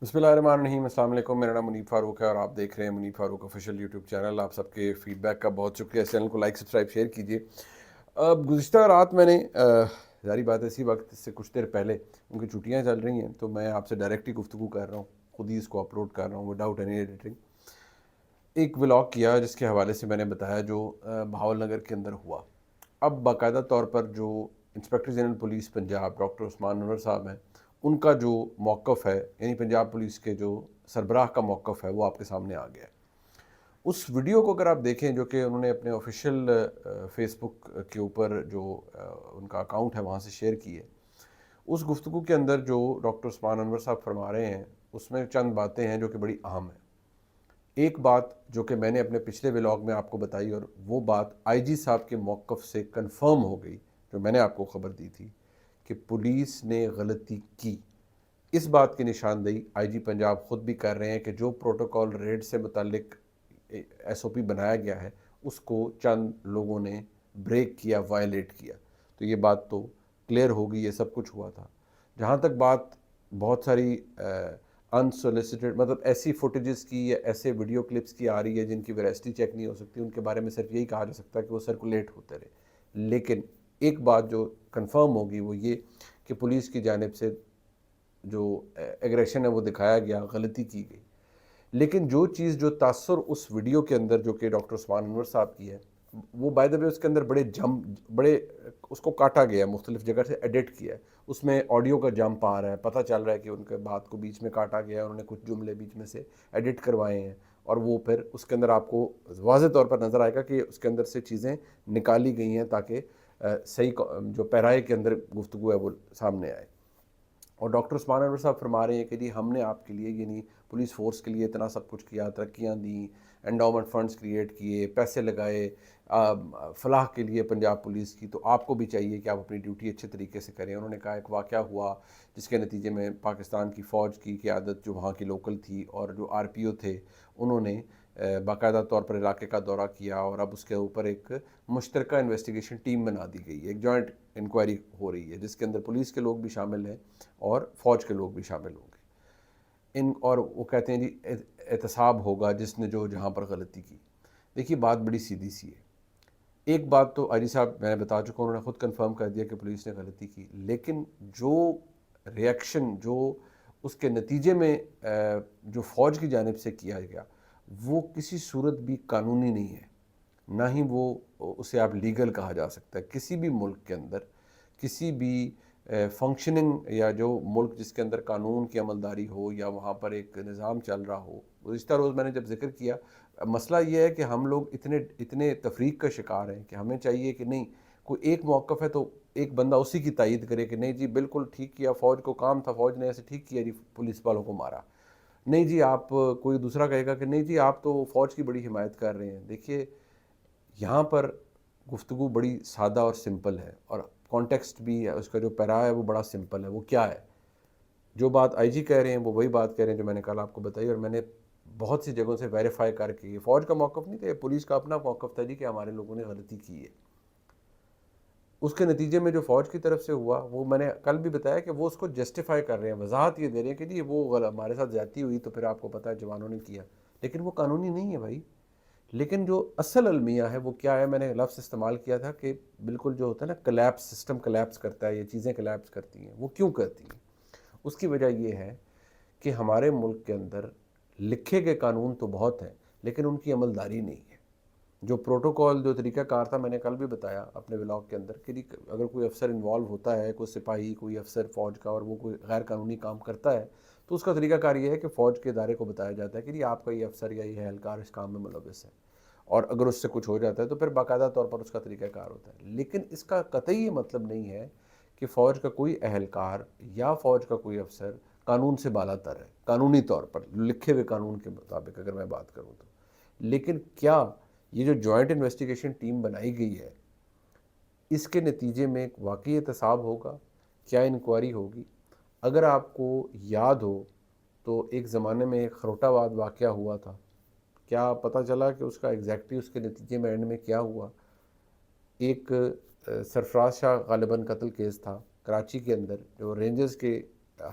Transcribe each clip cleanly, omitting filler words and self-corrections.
بسم اللہ الرحمن الرحیم۔ السلام علیکم، میرا نام منیب فاروق ہے اور آپ دیکھ رہے ہیں منیب فاروق آفیشیل یوٹیوب چینل۔ آپ سب کے فیڈ بیک کا بہت شکریہ۔ اس چینل کو لائک سبسکرائب شیئر کیجیے۔ اب گزشتہ رات میں نے ظاہری بات ہے اسی وقت سے کچھ دیر پہلے ان کی چھٹیاں چل رہی ہیں تو میں آپ سے ڈائریکٹ ہی گفتگو کر رہا ہوں، خود ہی اس کو اپلوڈ کر رہا ہوں وداؤٹ اینی ایڈیٹنگ۔ ایک ولاگ کیا جس کے حوالے سے میں نے بتایا جو بہاول نگر کے اندر ہوا۔ اب باقاعدہ طور پر جو inspector general police Punjab doctor Usman Anwar صاحب ہیں، ان کا جو موقف ہے، یعنی پنجاب پولیس کے جو سربراہ کا موقف ہے، وہ آپ کے سامنے آ گیا ہے۔ اس ویڈیو کو اگر آپ دیکھیں جو کہ انہوں نے اپنے آفیشیل فیس بک کے اوپر جو ان کا اکاؤنٹ ہے وہاں سے شیئر کی ہے، اس گفتگو کے اندر جو ڈاکٹر عثمان انور صاحب فرما رہے ہیں اس میں چند باتیں ہیں جو کہ بڑی اہم ہیں۔ ایک بات جو کہ میں نے اپنے پچھلے ولاگ میں آپ کو بتائی اور وہ بات آئی جی صاحب کے موقف سے کنفرم ہو گئی، جو میں نے آپ کو خبر دی تھی کہ پولیس نے غلطی کی۔ اس بات کی نشاندہی آئی جی پنجاب خود بھی کر رہے ہیں کہ جو پروٹوکول ریڈ سے متعلق ایس او پی بنایا گیا ہے اس کو چند لوگوں نے بریک کیا، وائلیٹ کیا۔ تو یہ بات تو کلیئر ہوگی، یہ سب کچھ ہوا تھا۔ جہاں تک بات بہت ساری انسولیسیٹڈ مطلب ایسی فوٹیجز کی یا ایسے ویڈیو کلپس کی آ رہی ہے جن کی ویراسٹی چیک نہیں ہو سکتی، ان کے بارے میں صرف یہی کہا جا سکتا ہے کہ وہ سرکولیٹ ہوتے رہے۔ لیکن ایک بات جو کنفرم ہوگی وہ یہ کہ پولیس کی جانب سے جو ایگریشن ہے وہ دکھایا گیا، غلطی کی گئی۔ لیکن جو چیز جو تاثر اس ویڈیو کے اندر جو کہ ڈاکٹر عثمان انور صاحب کی ہے، وہ بائی دا وے اس کے اندر بڑے اس کو کاٹا گیا، مختلف جگہ سے ایڈٹ کیا ہے۔ اس میں آڈیو کا جمپ آ رہا ہے، پتہ چل رہا ہے کہ ان کے بات کو بیچ میں کاٹا گیا ہے، انہوں نے کچھ جملے بیچ میں سے ایڈٹ کروائے ہیں، اور وہ پھر اس کے اندر آپ کو واضح طور پر نظر آئے گا کہ اس کے اندر سے چیزیں نکالی گئی ہیں تاکہ صحیح جو پیرائے کے اندر گفتگو ہے وہ سامنے آئے۔ اور ڈاکٹر عثمان انور صاحب فرما رہے ہیں کہ جی ہم نے آپ کے لیے یعنی پولیس فورس کے لیے اتنا سب کچھ کیا، ترقیاں دیں، انڈاؤمنٹ فنڈز کریٹ کیے، پیسے لگائے فلاح کے لیے پنجاب پولیس کی، تو آپ کو بھی چاہیے کہ آپ اپنی ڈیوٹی اچھے طریقے سے کریں۔ انہوں نے کہا ایک واقعہ ہوا جس کے نتیجے میں پاکستان کی فوج کی قیادت جو وہاں کی لوکل تھی اور جو آر پی او تھے، انہوں نے باقاعدہ طور پر علاقے کا دورہ کیا اور اب اس کے اوپر ایک مشترکہ انویسٹیگیشن ٹیم بنا دی گئی ہے، ایک جوائنٹ انکوائری ہو رہی ہے جس کے اندر پولیس کے لوگ بھی شامل ہیں اور فوج کے لوگ بھی شامل ہوں گے۔ اور وہ کہتے ہیں جی احتساب ہوگا جس نے جو جہاں پر غلطی کی۔ دیکھیے بات بڑی سیدھی سی ہے۔ ایک بات تو علی صاحب میں نے بتا چکا ہوں، انہوں نے خود کنفرم کر دیا کہ پولیس نے غلطی کی، لیکن جو ریئیکشن جو اس کے نتیجے میں جو فوج کی جانب سے کیا گیا وہ کسی صورت بھی قانونی نہیں ہے، نہ ہی وہ اسے آپ لیگل کہا جا سکتا ہے۔ کسی بھی ملک کے اندر کسی بھی فنکشننگ یا جو ملک جس کے اندر قانون کی عملداری ہو یا وہاں پر ایک نظام چل رہا ہو، گزشتہ روز میں نے جب ذکر کیا، مسئلہ یہ ہے کہ ہم لوگ اتنے تفریق کا شکار ہیں کہ ہمیں چاہیے کہ نہیں، کوئی ایک موقف ہے تو ایک بندہ اسی کی تائید کرے کہ نہیں جی بالکل ٹھیک کیا، فوج کو کام تھا، فوج نے ایسے ٹھیک کیا جی، پولیس والوں کو مارا۔ نہیں جی آپ کوئی دوسرا کہے گا کہ نہیں جی آپ تو فوج کی بڑی حمایت کر رہے ہیں۔ دیکھیے یہاں پر گفتگو بڑی سادہ اور سمپل ہے، اور کانٹیکسٹ بھی ہے، اس کا جو پیرا ہے وہ بڑا سمپل ہے۔ وہ کیا ہے؟ جو بات آئی جی کہہ رہے ہیں وہ وہی بات کہہ رہے ہیں جو میں نے کل آپ کو بتائی، اور میں نے بہت سی جگہوں سے ویریفائی کر کے، یہ فوج کا موقف نہیں تھا، یہ پولیس کا اپنا موقف تھا جی کہ ہمارے لوگوں نے غلطی کی ہے۔ اس کے نتیجے میں جو فوج کی طرف سے ہوا وہ میں نے کل بھی بتایا کہ وہ اس کو جسٹیفائی کر رہے ہیں، وضاحت یہ دے رہے ہیں کہ جی وہ ہمارے ساتھ زیادتی ہوئی تو پھر آپ کو پتہ ہے جوانوں نے کیا، لیکن وہ قانونی نہیں ہے بھائی۔ لیکن جو اصل المیہ ہے وہ کیا ہے، میں نے لفظ استعمال کیا تھا کہ بالکل جو ہوتا ہے نا کلیپس، سسٹم کلیپس کرتا ہے، یہ چیزیں کلیپس کرتی ہیں، وہ کیوں کرتی ہیں؟ اس کی وجہ یہ ہے کہ ہمارے ملک کے اندر لکھے گئے قانون تو بہت ہیں لیکن ان کی عملداری نہیں ہے۔ جو پروٹوکول جو طریقہ کار تھا میں نے کل بھی بتایا اپنے ولاگ کے اندر کہ اگر کوئی افسر انوالو ہوتا ہے، کوئی سپاہی، کوئی افسر فوج کا، اور وہ کوئی غیر قانونی کام کرتا ہے تو اس کا طریقہ کار یہ ہے کہ فوج کے ادارے کو بتایا جاتا ہے کہ جی آپ کا یہ افسر یا یہ اہلکار اس کام میں ملوث ہے، اور اگر اس سے کچھ ہو جاتا ہے تو پھر باقاعدہ طور پر اس کا طریقہ کار ہوتا ہے۔ لیکن اس کا قطعی یہ مطلب نہیں ہے کہ فوج کا کوئی اہلکار یا فوج کا کوئی افسر قانون سے بالا تر ہے، قانونی طور پر لکھے ہوئے قانون کے مطابق اگر میں بات کروں تو۔ لیکن کیا یہ جو جوائنٹ انویسٹیگیشن ٹیم بنائی گئی ہے اس کے نتیجے میں واقعی احتساب ہوگا؟ کیا انکوائری ہوگی؟ اگر آپ کو یاد ہو تو ایک زمانے میں ایک خروٹہ آباد واقعہ ہوا تھا، کیا پتہ چلا کہ اس کا ایگزیکٹلی اس کے نتیجے میں اینڈ میں کیا ہوا؟ ایک سرفراز شاہ غالباً قتل کیس تھا کراچی کے اندر، جو رینجرز کے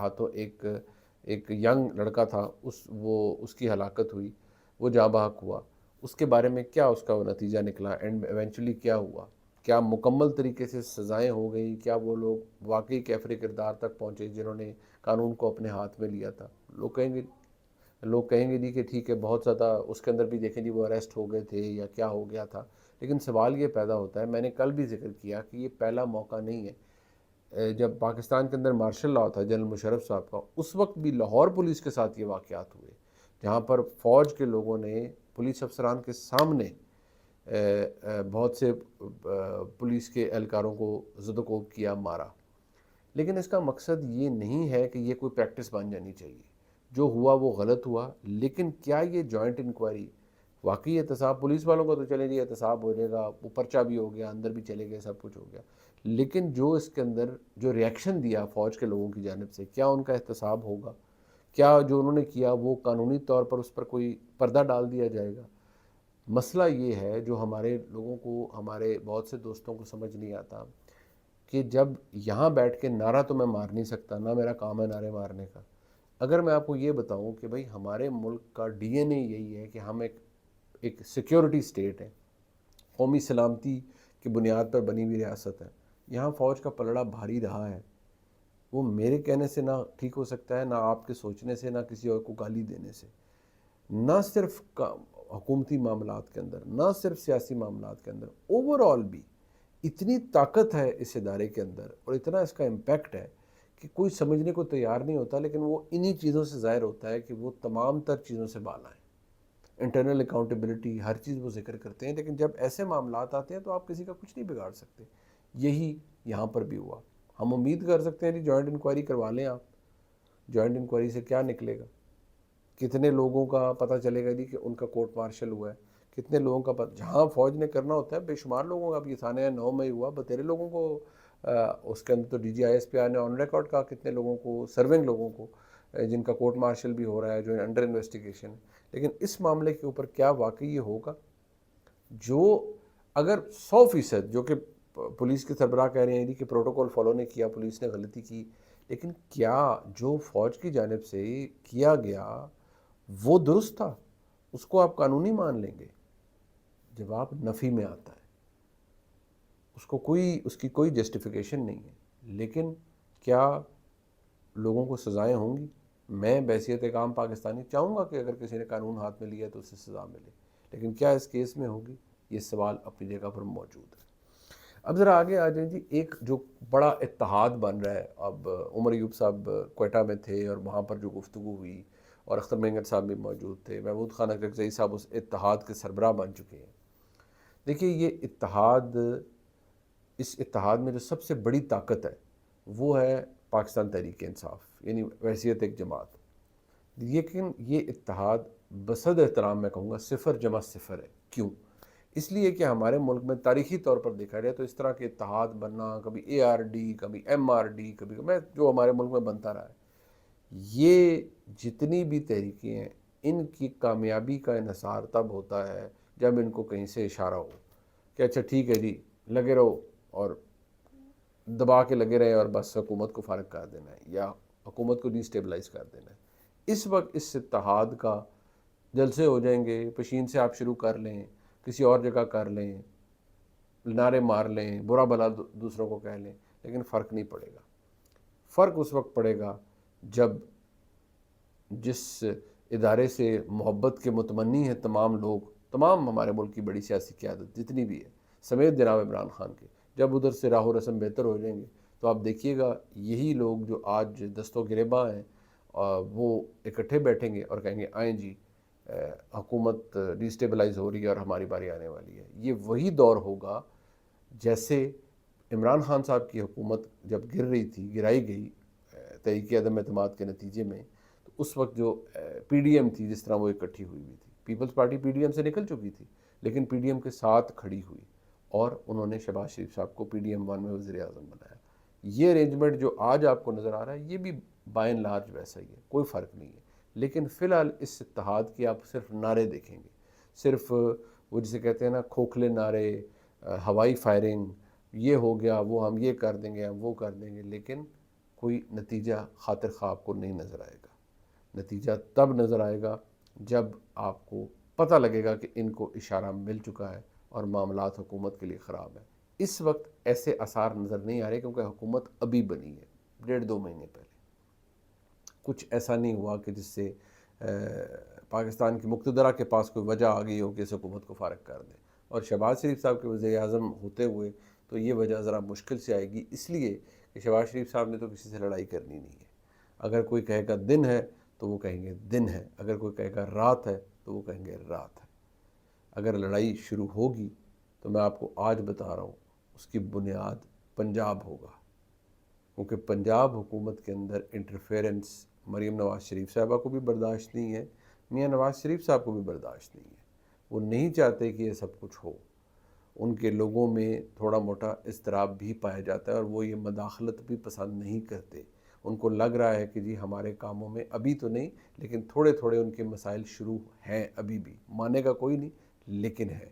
ہاتھوں ایک ایک ینگ لڑکا تھا، اس کی ہلاکت ہوئی، وہ جاں بحق ہوا، اس کے بارے میں کیا اس کا وہ نتیجہ نکلا، اینڈ ایونچولی کیا ہوا؟ کیا مکمل طریقے سے سزائیں ہو گئیں؟ کیا وہ لوگ واقعی کیفر کردار تک پہنچے جنہوں نے قانون کو اپنے ہاتھ میں لیا تھا؟ لوگ کہیں گے جی کہ ٹھیک ہے، بہت زیادہ اس کے اندر بھی دیکھیں جی وہ اریسٹ ہو گئے تھے یا کیا ہو گیا تھا، لیکن سوال یہ پیدا ہوتا ہے، میں نے کل بھی ذکر کیا کہ یہ پہلا موقع نہیں ہے۔ جب پاکستان کے اندر مارشل لاء تھا جنرل مشرف صاحب کا، اس وقت بھی لاہور پولیس کے ساتھ یہ واقعات ہوئے، جہاں پر فوج کے لوگوں نے پولیس افسران کے سامنے بہت سے پولیس کے اہلکاروں کو زد و کوب کیا، مارا۔ لیکن اس کا مقصد یہ نہیں ہے کہ یہ کوئی پریکٹس بن جانی چاہیے۔ جو ہوا وہ غلط ہوا، لیکن کیا یہ جوائنٹ انکوائری واقعی احتساب؟ پولیس والوں کو تو چلے جی احتساب ہو جائے گا، وہ پرچہ بھی ہو گیا، اندر بھی چلے گئے، سب کچھ ہو گیا، لیکن جو اس کے اندر جو ریاکشن دیا فوج کے لوگوں کی جانب سے، کیا ان کا احتساب ہوگا؟ کیا جو انہوں نے کیا وہ قانونی طور پر اس پر کوئی پردہ ڈال دیا جائے گا؟ مسئلہ یہ ہے جو ہمارے لوگوں کو، ہمارے بہت سے دوستوں کو سمجھ نہیں آتا کہ جب یہاں بیٹھ کے نعرہ تو میں مار نہیں سکتا، نہ میرا کام ہے نعرے مارنے کا۔ اگر میں آپ کو یہ بتاؤں کہ بھئی ہمارے ملک کا ڈی این اے یہی ہے کہ ہم ایک سیکیورٹی سٹیٹ ہے، قومی سلامتی کی بنیاد پر بنی ہوئی ریاست ہے، یہاں فوج کا پلڑا بھاری رہا ہے، وہ میرے کہنے سے نہ ٹھیک ہو سکتا ہے، نہ آپ کے سوچنے سے، نہ کسی اور کو گالی دینے سے۔ نہ صرف حکومتی معاملات کے اندر، نہ صرف سیاسی معاملات کے اندر، اوورآل بھی اتنی طاقت ہے اس ادارے کے اندر اور اتنا اس کا امپیکٹ ہے کہ کوئی سمجھنے کو تیار نہیں ہوتا، لیکن وہ انہی چیزوں سے ظاہر ہوتا ہے کہ وہ تمام تر چیزوں سے بالا ہے۔ انٹرنل اکاؤنٹیبلٹی، ہر چیز وہ ذکر کرتے ہیں، لیکن جب ایسے معاملات آتے ہیں تو آپ کسی کا کچھ نہیں بگاڑ سکتے۔ یہی یہاں پر بھی ہوا۔ ہم امید کر سکتے ہیں کہ جوائنٹ انکوائری کروا لیں آپ، جوائنٹ انکوائری سے کیا نکلے گا؟ کتنے لوگوں کا پتہ چلے گا جی کہ ان کا کورٹ مارشل ہوا ہے، کتنے لوگوں کا جہاں فوج نے کرنا ہوتا ہے بے شمار لوگوں کا، اب یہ تھانے 9 مئی ہوا، بتیرے لوگوں کو اس کے اندر تو D G I S P R نے آن ریکارڈ کہا کتنے لوگوں کو، سرونگ لوگوں کو، جن کا کورٹ مارشل بھی ہو رہا ہے، جو انڈر انویسٹیگیشن ہے۔ لیکن اس معاملے کے اوپر کیا واقعی یہ ہوگا؟ جو اگر 100% جو کہ پولیس کے سربراہ کہہ رہے ہیں جی کہ پروٹوکول فالو نہیں کیا، پولیس نے غلطی کی، لیکن کیا جو فوج کی جانب سے کیا گیا وہ درست تھا؟ اس کو آپ قانونی مان لیں گے؟ جواب نفی میں آتا ہے، اس کی کوئی جسٹیفیکیشن نہیں ہے۔ لیکن کیا لوگوں کو سزائیں ہوں گی؟ میں بحیثیت ایک عام پاکستانی چاہوں گا کہ اگر کسی نے قانون ہاتھ میں لیا تو اسے سزا ملے، لیکن کیا اس کیس میں ہوگی؟ یہ سوال اپنی جگہ پر موجود ہے۔ اب ذرا آگے آ جائیں جی، ایک جو بڑا اتحاد بن رہا ہے، اب عمر ایوب صاحب کوئٹہ میں تھے اور وہاں پر جو گفتگو ہوئی، اور اختر مینگن صاحب بھی موجود تھے، محمود خان اکرزئی صاحب اس اتحاد کے سربراہ بن چکے ہیں۔ دیکھیے یہ اتحاد، اس اتحاد میں جو سب سے بڑی طاقت ہے وہ ہے پاکستان تحریک انصاف، یعنی بحیثیت ایک جماعت۔ لیکن یہ اتحاد بصد احترام میں کہوں گا 0.0 ہے۔ کیوں؟ اس لیے کہ ہمارے ملک میں تاریخی طور پر دیکھا جائے تو اس طرح کے اتحاد بننا، کبھی اے آر ڈی، کبھی ایم آر ڈی، کبھی جو ہمارے ملک میں بنتا رہا ہے، یہ جتنی بھی تحریکیں ہیں ان کی کامیابی کا انحصار تب ہوتا ہے جب ان کو کہیں سے اشارہ ہو کہ اچھا ٹھیک ہے جی لگے رہو، اور دبا کے لگے رہے اور بس حکومت کو فارغ کر دینا ہے یا حکومت کو ڈی سٹیبلائز کر دینا ہے۔ اس وقت اس اتحاد کا جلسے ہو جائیں گے، پشین سے آپ شروع کر لیں، کسی اور جگہ کر لیں، نعرے مار لیں، برا بھلا دوسروں کو کہہ لیں، لیکن فرق نہیں پڑے گا۔ فرق اس وقت پڑے گا جب جس ادارے سے محبت کے متمنی ہیں تمام لوگ، تمام ہمارے ملک کی بڑی سیاسی قیادت جتنی بھی ہے، سمیت جناب عمران خان کے، جب ادھر سے راہ و رسم بہتر ہو جائیں گے تو آپ دیکھیے گا یہی لوگ جو آج دست و گریباں ہیں وہ اکٹھے بیٹھیں گے اور کہیں گے آئیں جی حکومت ڈی سٹیبلائز ہو رہی ہے اور ہماری باری آنے والی ہے۔ یہ وہی دور ہوگا جیسے عمران خان صاحب کی حکومت جب گر رہی تھی، گرائی گئی تحریک عدم اعتماد کے نتیجے میں، تو اس وقت جو پی ڈی ایم تھی جس طرح وہ اکٹھی ہوئی تھی، Peoples Party P D M سے نکل چکی تھی لیکن پی ڈی ایم کے ساتھ کھڑی ہوئی اور انہوں نے شہباز شریف صاحب کو پی ڈی ایم 1 میں وزیر اعظم بنایا۔ یہ ارینجمنٹ جو آج آپ کو نظر آ رہا ہے یہ بھی بائی اینڈ لارج ویسا ہی ہے، کوئی فرق نہیں ہے۔ لیکن فی الحال اس اتحاد کی آپ صرف نعرے دیکھیں گے، صرف وہ جسے کہتے ہیں نا کھوکھلے نعرے، ہوائی فائرنگ، یہ ہو گیا، وہ ہم یہ کر دیں گے، ہم وہ کر دیں گے، لیکن کوئی نتیجہ خاطر خواہ آپ کو نہیں نظر آئے گا۔ نتیجہ تب نظر آئے گا جب آپ کو پتہ لگے گا کہ ان کو اشارہ مل چکا ہے اور معاملات حکومت کے لیے خراب ہیں۔ اس وقت ایسے آثار نظر نہیں آ رہے کیونکہ حکومت ابھی بنی ہے، 1.5-2 مہینے پہلے۔ کچھ ایسا نہیں ہوا کہ جس سے پاکستان کی مقتدرہ کے پاس کوئی وجہ آ گئی ہو کہ اس حکومت کو فارغ کر دیں، اور شہباز شریف صاحب کے وزیر اعظم ہوتے ہوئے تو یہ وجہ ذرا مشکل سے آئے گی، اس لیے کہ شہباز شریف صاحب نے تو کسی سے لڑائی کرنی نہیں ہے۔ اگر کوئی کہے گا دن ہے تو وہ کہیں گے دن ہے، اگر کوئی کہے گا رات ہے تو وہ کہیں گے رات ہے۔ اگر لڑائی شروع ہوگی تو میں آپ کو آج بتا رہا ہوں اس کی بنیاد پنجاب ہوگا، کیونکہ پنجاب حکومت کے اندر انٹرفیرنس مریم نواز شریف صاحبہ کو بھی برداشت نہیں ہے، میاں نواز شریف صاحب کو بھی برداشت نہیں ہے۔ وہ نہیں چاہتے کہ یہ سب کچھ ہو، ان کے لوگوں میں تھوڑا موٹا اضطراب بھی پایا جاتا ہے اور وہ یہ مداخلت بھی پسند نہیں کرتے۔ ان کو لگ رہا ہے کہ جی ہمارے کاموں میں ابھی تو نہیں لیکن تھوڑے تھوڑے ان کے مسائل شروع ہیں، ابھی بھی مانے گا کوئی نہیں لیکن ہے۔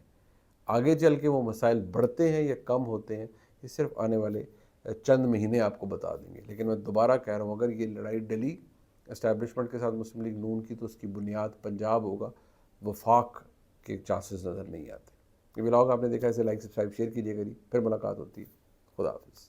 آگے چل کے وہ مسائل بڑھتے ہیں یا کم ہوتے ہیں یہ صرف آنے والے چند مہینے آپ کو بتا دیں گے، لیکن میں دوبارہ کہہ رہا ہوں اگر یہ لڑائی ڈلی اسٹیبلشمنٹ کے ساتھ مسلم لیگ نون کی تو اس کی بنیاد پنجاب ہوگا، وفاق کے چانسز نظر نہیں آتے۔ یہ ولاگ آپ نے دیکھا، اسے لائک سبسکرائب شیئر کیجیے گا، پھر ملاقات ہوتی ہے۔ خدا حافظ۔